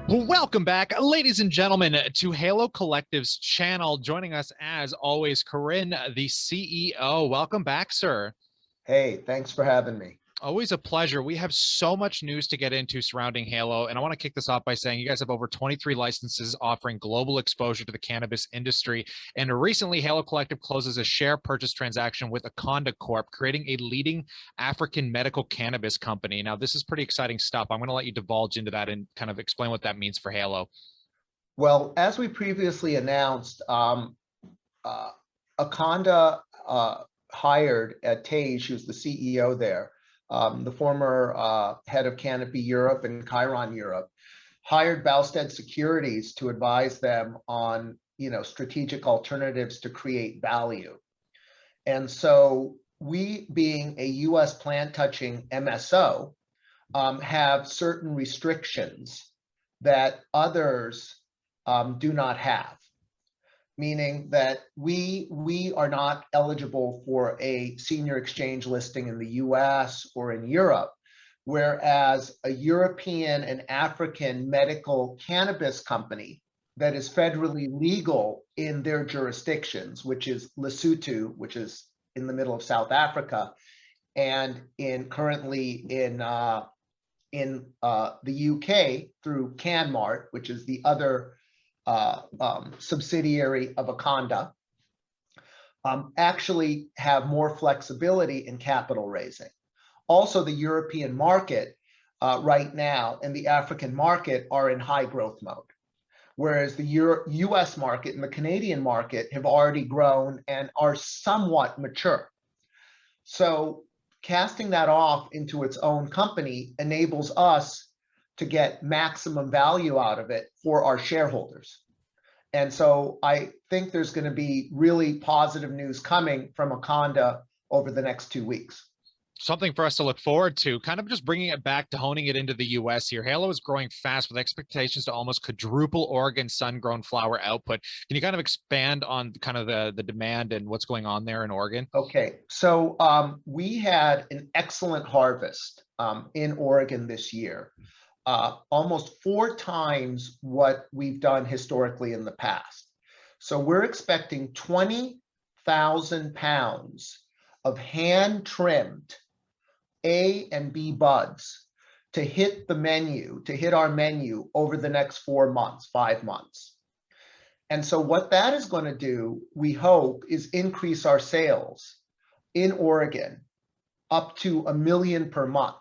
Welcome back, ladies and gentlemen, to Halo Collective's channel. Joining us, as always, Corinne, the CEO. Welcome back, sir. Hey, thanks for having me. Always a pleasure. We have so much news to get into surrounding Halo, and I want to kick this off by saying you guys have over 23 licenses offering global exposure to the cannabis industry. And recently, Halo Collective closes a share purchase transaction with Akanda Corp, creating a leading African medical cannabis company. Now, this is pretty exciting stuff. I'm going to let you divulge into that and kind of explain what that means for Halo. Well, as we previously announced, Akanda hired Tej, who's the CEO there, the former head of Canopy Europe and Chiron Europe, hired Balstead Securities to advise them on, strategic alternatives to create value. And so we, being a U.S. plant-touching MSO, have certain restrictions that others do not have, meaning that we are not eligible for a senior exchange listing in the US or in Europe, whereas a European and African medical cannabis company that is federally legal in their jurisdictions, which is Lesotho, which is in the middle of South Africa, and currently in the UK through CanMart, which is the other subsidiary of Akanda, actually have more flexibility in capital raising. Also, the European market right now and the African market are in high growth mode, whereas the US market and the Canadian market have already grown and are somewhat mature. So casting that off into its own company enables us to get maximum value out of it for our shareholders. And so I think there's going to be really positive news coming from Akanda over the next 2 weeks. Something for us to look forward to, kind of just bringing it back to honing it into the US here. Halo is growing fast with expectations to almost quadruple Oregon sun-grown flower output. Can you kind of expand on kind of the demand and what's going on there in Oregon? Okay, so we had an excellent harvest in Oregon this year. Almost 4 times what we've done historically in the past. So we're expecting 20,000 pounds of hand-trimmed A and B buds to hit our menu over the next 4 months, 5 months. And so what that is going to do, we hope, is increase our sales in Oregon up to 1 million per month.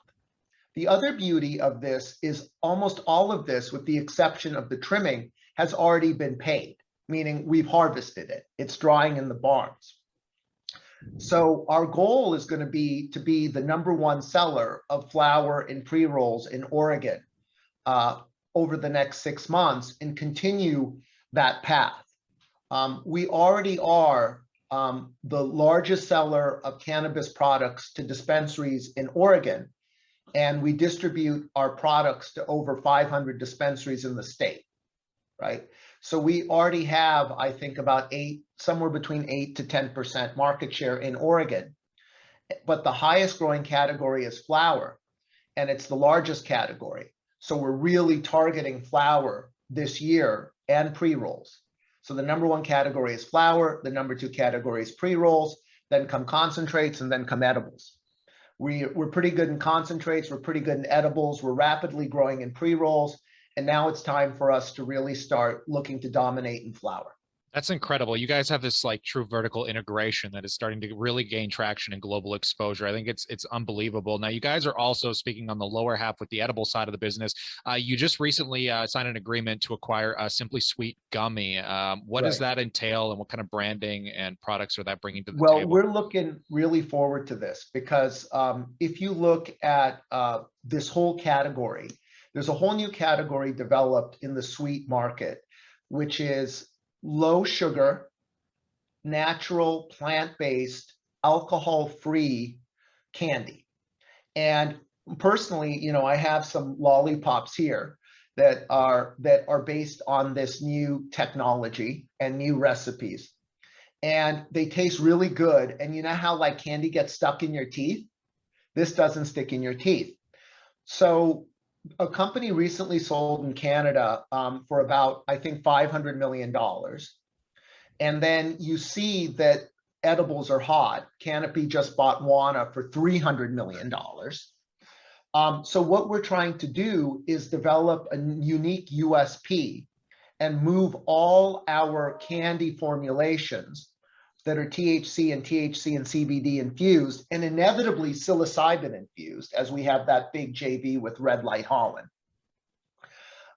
The other beauty of this is almost all of this, with the exception of the trimming, has already been paid, meaning we've harvested it. It's drying in the barns. So our goal is going to be the #1 seller of flower and pre-rolls in Oregon over the next 6 months and continue that path. We already are the largest seller of cannabis products to dispensaries in Oregon, and we distribute our products to over 500 dispensaries in the state, right? So we already have, I think, about somewhere between 8 to 10% market share in Oregon. But the highest growing category is flower, and it's the largest category. So we're really targeting flower this year and pre-rolls. So the #1 category is flower, the #2 category is pre-rolls, then come concentrates, and then come edibles. We're pretty good in concentrates, we're pretty good in edibles, we're rapidly growing in pre-rolls, and now it's time for us to really start looking to dominate in flower. That's incredible. You guys have this like true vertical integration that is starting to really gain traction and global exposure. I think it's unbelievable. Now, you guys are also speaking on the lower half with the edible side of the business. You just recently signed an agreement to acquire Simply Sweet Gummy. What does that entail, and what kind of branding and products are that bringing to the table? Well, we're looking really forward to this because if you look at this whole category, there's a whole new category developed in the sweet market, which is low sugar, natural, plant-based, alcohol-free candy. And personally, I have some lollipops here that are based on this new technology and new recipes. And they taste really good. And you know how like candy gets stuck in your teeth? This doesn't stick in your teeth. So a company recently sold in Canada for about, I think, $500 million. And then you see that edibles are hot. Canopy just bought Wana for $300 million. So what we're trying to do is develop a unique USP and move all our candy formulations that are THC and CBD infused, and inevitably psilocybin infused, as we have that big JV with Red Light Holland.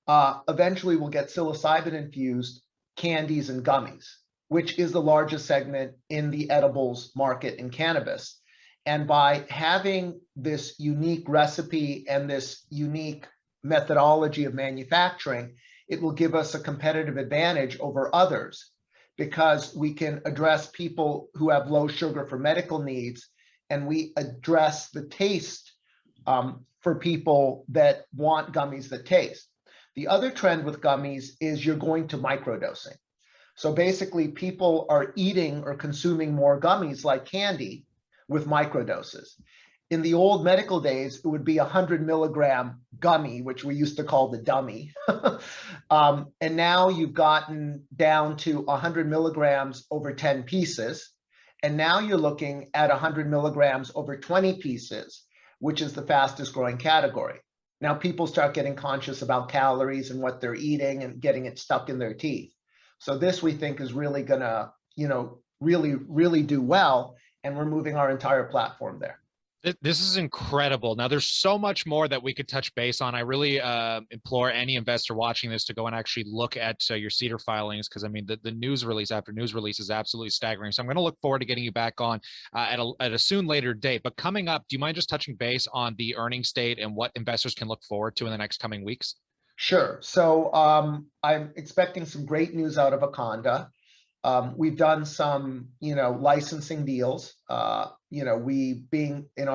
Eventually, we'll get psilocybin infused candies and gummies, which is the largest segment in the edibles market in cannabis. And by having this unique recipe and this unique methodology of manufacturing, it will give us a competitive advantage over others, because we can address people who have low sugar for medical needs, and we address the taste for people that want gummies that taste. The other trend with gummies is you're going to microdosing. So basically, people are eating or consuming more gummies like candy with microdoses. In the old medical days, it would be a 100-milligram gummy, which we used to call the dummy. And now you've gotten down to 100 milligrams over 10 pieces. And now you're looking at 100 milligrams over 20 pieces, which is the fastest growing category. Now people start getting conscious about calories and what they're eating and getting it stuck in their teeth. So this, we think, is really gonna, really do well. And we're moving our entire platform there. This is incredible. Now, there's so much more that we could touch base on. I really implore any investor watching this to go and actually look at your CEDAR filings, because I mean, the news release after news release is absolutely staggering. So I'm going to look forward to getting you back on at a soon later date. But coming up, do you mind just touching base on the earnings date and what investors can look forward to in the next coming weeks? Sure. So I'm expecting some great news out of Akanda. We've done some, licensing deals. We being in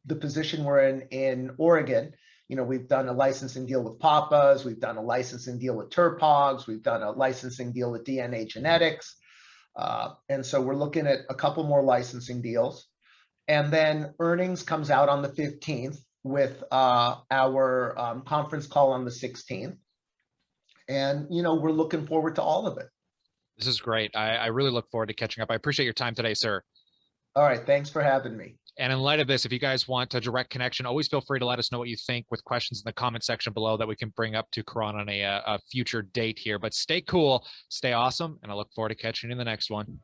the position we're in Oregon, we've done a licensing deal with Papa's, we've done a licensing deal with Turpogs, we've done a licensing deal with DNA Genetics. And so we're looking at a couple more licensing deals. And then earnings comes out on the 15th with our conference call on the 16th. And, we're looking forward to all of it. This is great. I really look forward to catching up. I appreciate your time today, sir. All right. Thanks for having me. And in light of this, if you guys want a direct connection, always feel free to let us know what you think with questions in the comment section below that we can bring up to Karan on a future date here. But stay cool, stay awesome, and I look forward to catching you in the next one.